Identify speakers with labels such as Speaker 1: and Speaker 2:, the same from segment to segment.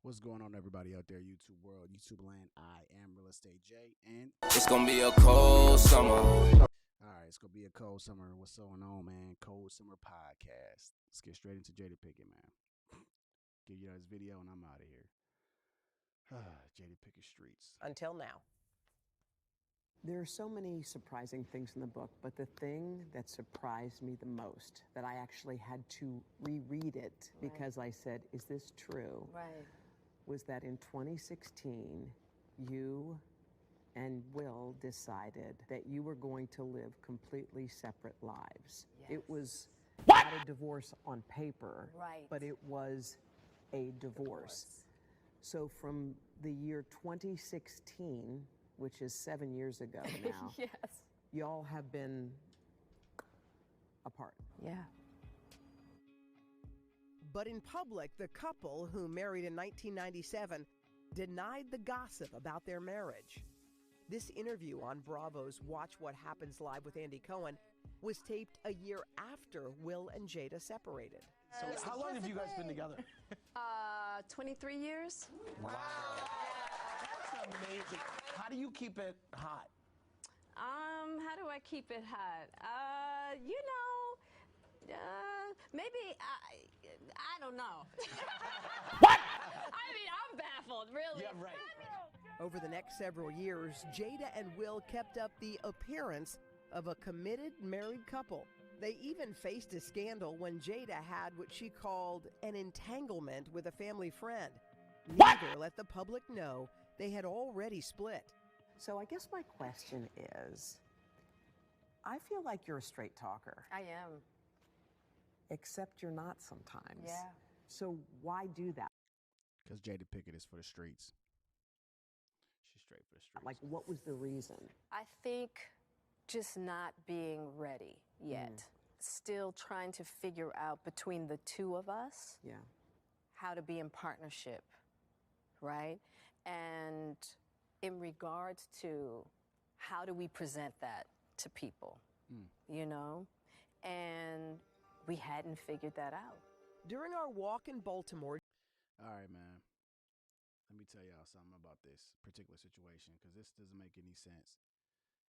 Speaker 1: What's going on, everybody out there, YouTube world, YouTube land? I am Real Estate J, and
Speaker 2: It's gonna be a cold summer.
Speaker 1: all right, it's gonna be a cold summer. What's going on, man? Cold summer podcast. Let's get straight into Jada Pinkett, man. Give you guys this video, and I'm out of here. Jada Pinkett streets.
Speaker 3: Until now.
Speaker 4: There are so many surprising things in the book, but the thing that surprised me the most, that I actually had to reread it because I said, is this true?
Speaker 5: Right.
Speaker 4: Was that in 2016, you and Will decided that you were going to live completely separate lives.
Speaker 5: Yes.
Speaker 4: It was not a divorce on paper,
Speaker 5: Right.
Speaker 4: but it was a divorce. So from the year 2016, which is 7 years ago now,
Speaker 5: Yes.
Speaker 4: y'all have been apart.
Speaker 5: Yeah.
Speaker 3: But in public, the couple, who married in 1997, denied the gossip about their marriage. This interview on Bravo's Watch What Happens Live with Andy Cohen was taped a year after Will and Jada separated.
Speaker 6: So how long have you guys been together?
Speaker 5: 23 years.
Speaker 6: Wow. That's amazing. How do you keep it hot?
Speaker 5: How do I keep it hot? Maybe I don't know. What? I mean, I'm baffled, really.
Speaker 6: Yeah, right.
Speaker 3: Over the next several years, Jada and Will kept up the appearance of a committed married couple. They even faced a scandal when Jada had what she called an entanglement with a family friend. Neither let the public know they had already split.
Speaker 4: So I guess my question is, I feel like you're a straight talker,
Speaker 5: I am.
Speaker 4: except you're not sometimes.
Speaker 5: Yeah.
Speaker 4: So why do that?
Speaker 1: Because Jada Pinkett is for the streets. She's straight for the streets.
Speaker 4: Like, what was the reason?
Speaker 5: I think just not being ready yet. Still trying to figure out between the two of us
Speaker 4: Yeah.
Speaker 5: how to be in partnership, right? And in regards to how do we present that to people, you know? And we hadn't figured that out.
Speaker 3: During our walk in Baltimore,
Speaker 1: All right, man. Let me tell y'all something about this particular situation, because this doesn't make any sense.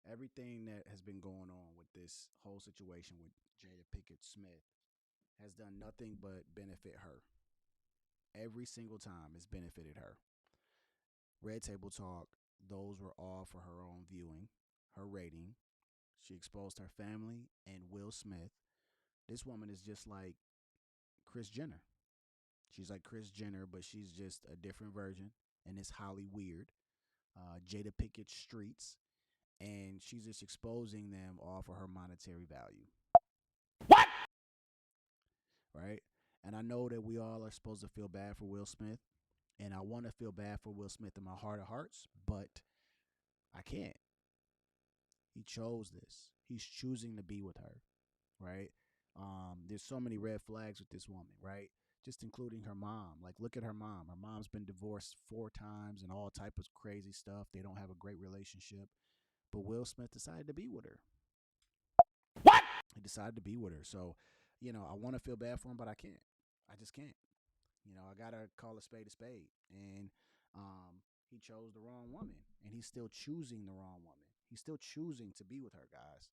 Speaker 1: Everything that has been going on with this whole situation with Jada Pinkett-Smith has done nothing but benefit her. Every single time it's benefited her. Red Table Talk, those were all for her own viewing, her rating. She exposed her family and Will Smith. This woman is just like Kris Jenner. She's like Kris Jenner, but she's just a different version, and it's highly weird. Jada Pinkett streets, and she's just exposing them all for her monetary value. What? Right? And I know that we all are supposed to feel bad for Will Smith, and I want to feel bad for Will Smith in my heart of hearts, but I can't. He chose this. He's choosing to be with her, right? There's so many red flags with this woman, right? Just including her mom. Like, look at her mom. Her mom's been divorced 4 times and all type of crazy stuff. They don't have a great relationship. But Will Smith decided to be with her. What? He decided to be with her. So, I want to feel bad for him, but I can't. I just can't. I got to call a spade a spade. And he chose the wrong woman. And he's still choosing the wrong woman. He's still choosing to be with her, guys.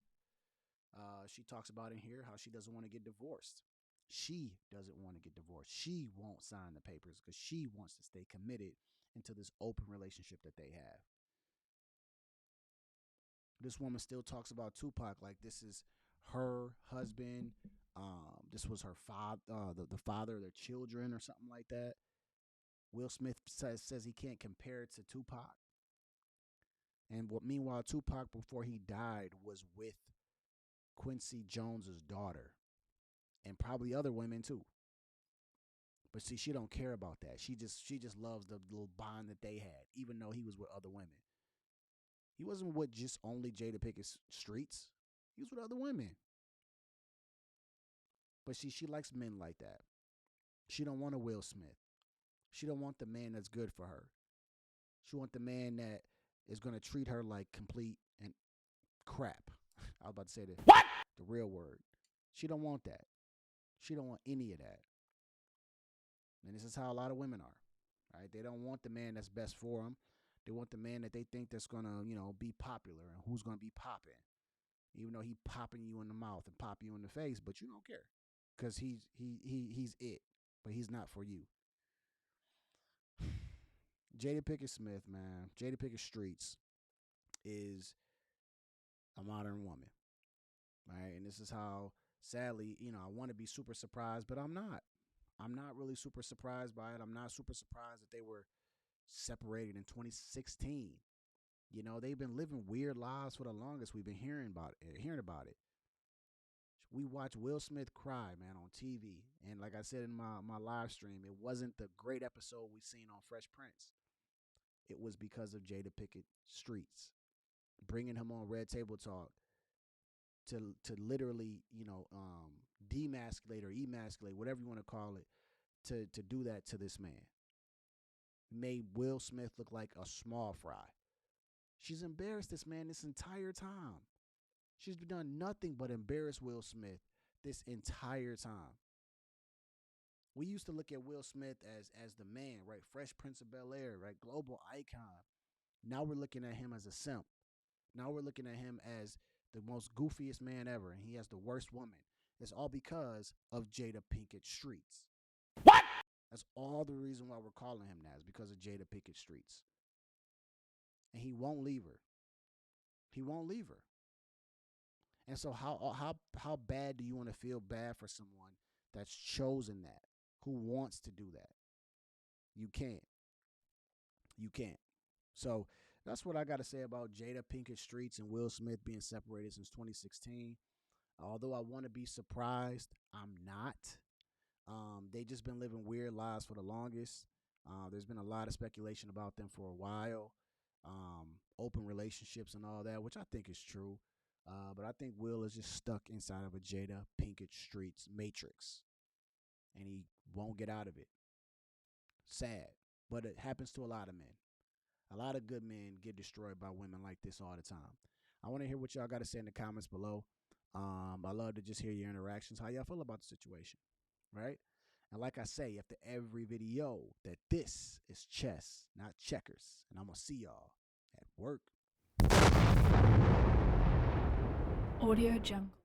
Speaker 1: She talks about in here how she doesn't want to get divorced. She doesn't want to get divorced. She won't sign the papers because she wants to stay committed into this open relationship that they have. This woman still talks about Tupac like this is her husband. This was her father, the father of their children or something like that. Will Smith says he can't compare it to Tupac. And meanwhile, Tupac, before he died, was with Quincy Jones's daughter. And probably other women too. But see, she don't care about that. She just loves the little bond that they had, even though he was with other women. He wasn't with just only Jada Pinkett streets. He was with other women. But see, she likes men like that. She don't want a Will Smith. She don't want the man that's good for her. She want the man that is going to treat her like complete and crap. I was about to say the real word. She don't want that. She don't want any of that. And this is how a lot of women are. right? They don't want the man that's best for them. They want the man that they think that's gonna, be popular and who's gonna be popping, even though he popping you in the mouth and pop you in the face, but you don't care, because he's it, but he's not for you. Jada Pinkett-Smith, man, Jada Pinkett Streets is a modern woman, right? And this is how, sadly, I want to be super surprised, but I'm not. I'm not really super surprised by it. I'm not super surprised that they were separated in 2016. They've been living weird lives for the longest. We've been hearing about it. We watch Will Smith cry, man, on TV. And like I said in my live stream, it wasn't the great episode we seen on Fresh Prince. It was because of Jada Pinkett Streets, bringing him on Red Table Talk to literally, demasculate or emasculate, whatever you want to call it, to do that to this man. Made Will Smith look like a small fry. She's embarrassed this man this entire time. She's done nothing but embarrass Will Smith this entire time. We used to look at Will Smith as the man, right? Fresh Prince of Bel-Air, right? Global icon. Now we're looking at him as a simp. Now we're looking at him as the most goofiest man ever, and he has the worst woman. It's all because of Jada Pinkett Streets.
Speaker 6: What?
Speaker 1: That's all the reason why we're calling him that, is because of Jada Pinkett Streets. And he won't leave her. He won't leave her. And so how bad do you want to feel bad for someone that's chosen that, who wants to do that? You can't. You can't. So that's what I got to say about Jada Pinkett Streets and Will Smith being separated since 2016. Although I want to be surprised, I'm not. They just been living weird lives for the longest. There's been a lot of speculation about them for a while. Open relationships and all that, which I think is true. But I think Will is just stuck inside of a Jada Pinkett Streets matrix, and he won't get out of it. Sad, but it happens to a lot of men. A lot of good men get destroyed by women like this all the time. I want to hear what y'all got to say in the comments below. I love to just hear your interactions, how y'all feel about the situation, right? And like I say after every video, that this is chess, not checkers. And I'm going to see y'all at work.
Speaker 7: Audio Jungle.